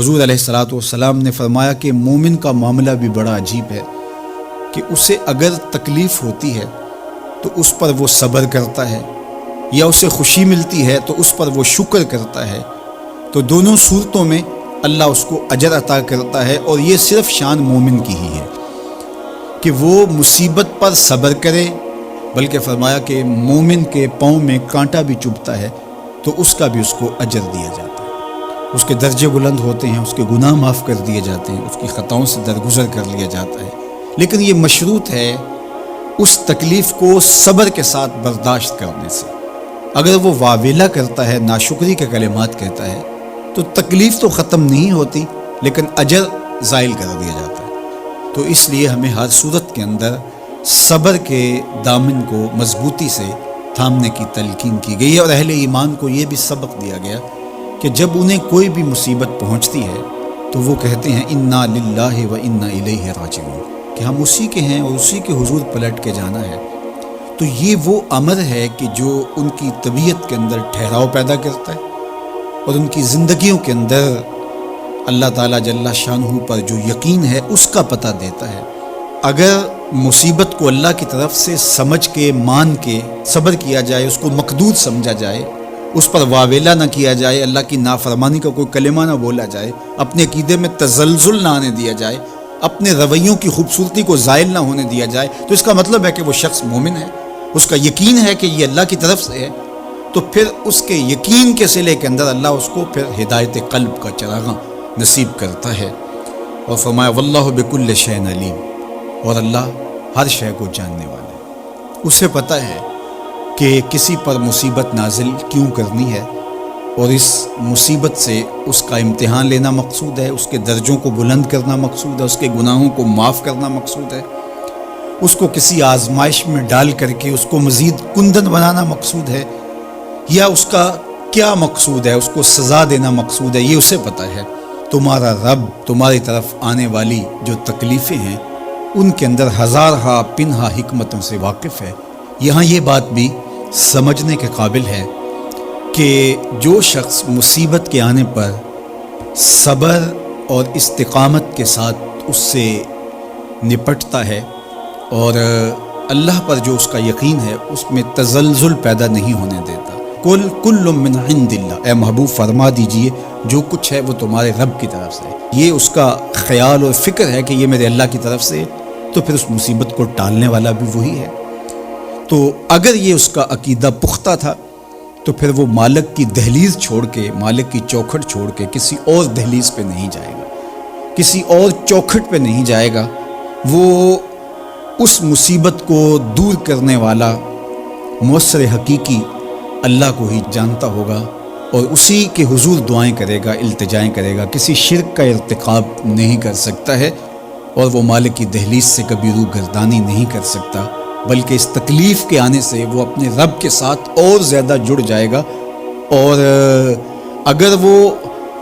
حضور علیہ الصلوۃ والسلام نے فرمایا کہ مومن کا معاملہ بھی بڑا عجیب ہے کہ اسے اگر تکلیف ہوتی ہے تو اس پر وہ صبر کرتا ہے، یا اسے خوشی ملتی ہے تو اس پر وہ شکر کرتا ہے، تو دونوں صورتوں میں اللہ اس کو اجر عطا کرتا ہے۔ اور یہ صرف شان مومن کی ہی ہے کہ وہ مصیبت پر صبر کرے، بلکہ فرمایا کہ مومن کے پاؤں میں کانٹا بھی چبھتا ہے تو اس کا بھی اس کو اجر دیا جاتا ہے، اس کے درجے بلند ہوتے ہیں، اس کے گناہ معاف کر دیے جاتے ہیں، اس کی خطاؤں سے درگزر کر لیا جاتا ہے۔ لیکن یہ مشروط ہے اس تکلیف کو صبر کے ساتھ برداشت کرنے سے۔ اگر وہ واویلا کرتا ہے، ناشکری کے کلمات کہتا ہے، تو تکلیف تو ختم نہیں ہوتی لیکن اجر زائل کر دیا جاتا ہے۔ تو اس لیے ہمیں ہر صورت کے اندر صبر کے دامن کو مضبوطی سے تھامنے کی تلقین کی گئی ہے، اور اہل ایمان کو یہ بھی سبق دیا گیا کہ جب انہیں کوئی بھی مصیبت پہنچتی ہے تو وہ کہتے ہیں انا للہ و انا الیہ راجعون، کہ ہم اسی کے ہیں اور اسی کے حضور پلٹ کے جانا ہے۔ تو یہ وہ امر ہے کہ جو ان کی طبیعت کے اندر ٹھہراؤ پیدا کرتا ہے اور ان کی زندگیوں کے اندر اللہ تعالیٰ جل شانہ پر جو یقین ہے اس کا پتہ دیتا ہے۔ اگر مصیبت کو اللہ کی طرف سے سمجھ کے مان کے صبر کیا جائے، اس کو مقدور سمجھا جائے، اس پر واویلا نہ کیا جائے، اللہ کی نافرمانی کا کوئی کلمہ نہ بولا جائے، اپنے عقیدے میں تزلزل نہ آنے دیا جائے، اپنے رویوں کی خوبصورتی کو زائل نہ ہونے دیا جائے، تو اس کا مطلب ہے کہ وہ شخص مومن ہے، اس کا یقین ہے کہ یہ اللہ کی طرف سے ہے۔ تو پھر اس کے یقین کے صلے کے اندر اللہ اس کو پھر ہدایت قلب کا چراغاں نصیب کرتا ہے۔ اور فرمایا واللہ بکل شیء علیم، اور اللہ ہر شے کو جاننے والا ہے، اسے پتہ ہے کہ کسی پر مصیبت نازل کیوں کرنی ہے، اور اس مصیبت سے اس کا امتحان لینا مقصود ہے، اس کے درجوں کو بلند کرنا مقصود ہے، اس کے گناہوں کو معاف کرنا مقصود ہے، اس کو کسی آزمائش میں ڈال کر کے اس کو مزید کندن بنانا مقصود ہے، یا اس کا کیا مقصود ہے، اس کو سزا دینا مقصود ہے، یہ اسے پتہ ہے۔ تمہارا رب تمہاری طرف آنے والی جو تکلیفیں ہیں ان کے اندر ہزارہا پنہا حکمتوں سے واقف ہے۔ یہاں یہ بات بھی سمجھنے کے قابل ہے کہ جو شخص مصیبت کے آنے پر صبر اور استقامت کے ساتھ اس سے نپٹتا ہے اور اللہ پر جو اس کا یقین ہے اس میں تزلزل پیدا نہیں ہونے دیتا، کل من عند اللہ، اے محبوب فرما دیجئے جو کچھ ہے وہ تمہارے رب کی طرف سے ہے، یہ اس کا خیال اور فکر ہے کہ یہ میرے اللہ کی طرف سے، تو پھر اس مصیبت کو ٹالنے والا بھی وہی ہے۔ تو اگر یہ اس کا عقیدہ پختہ تھا تو پھر وہ مالک کی دہلیز چھوڑ کے، مالک کی چوکھٹ چھوڑ کے کسی اور دہلیز پہ نہیں جائے گا، کسی اور چوکھٹ پہ نہیں جائے گا، وہ اس مصیبت کو دور کرنے والا مؤثر حقیقی اللہ کو ہی جانتا ہوگا، اور اسی کے حضور دعائیں کرے گا، التجائیں کرے گا، کسی شرک کا ارتکاب نہیں کر سکتا ہے، اور وہ مالک کی دہلیز سے کبھی روح گردانی نہیں کر سکتا، بلکہ اس تکلیف کے آنے سے وہ اپنے رب کے ساتھ اور زیادہ جڑ جائے گا۔ اور اگر وہ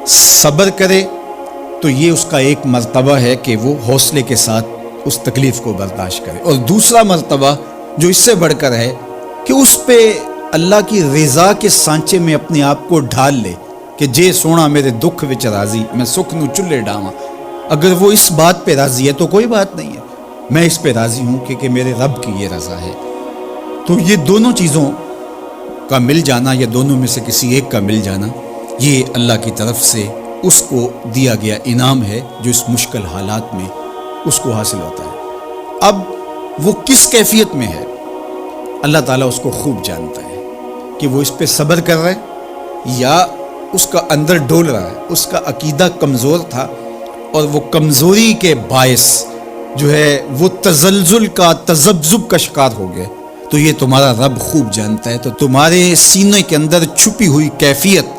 صبر کرے تو یہ اس کا ایک مرتبہ ہے کہ وہ حوصلے کے ساتھ اس تکلیف کو برداشت کرے، اور دوسرا مرتبہ جو اس سے بڑھ کر ہے کہ اس پہ اللہ کی رضا کے سانچے میں اپنے آپ کو ڈھال لے کہ جے سونا میرے دکھ وچ راضی، میں سکھ نو چلے ڈاواں۔ اگر وہ اس بات پہ راضی ہے تو کوئی بات نہیں ہے، میں اس پہ راضی ہوں کہ میرے رب کی یہ رضا ہے۔ تو یہ دونوں چیزوں کا مل جانا، یا دونوں میں سے کسی ایک کا مل جانا، یہ اللہ کی طرف سے اس کو دیا گیا انعام ہے جو اس مشکل حالات میں اس کو حاصل ہوتا ہے۔ اب وہ کس کیفیت میں ہے اللہ تعالیٰ اس کو خوب جانتا ہے، کہ وہ اس پہ صبر کر رہا ہے یا اس کا اندر ڈول رہا ہے، اس کا عقیدہ کمزور تھا اور وہ کمزوری کے باعث جو ہے وہ تزلزل کا، تذبذب کا شکار ہو گئے، تو یہ تمہارا رب خوب جانتا ہے۔ تو تمہارے سینے کے اندر چھپی ہوئی کیفیت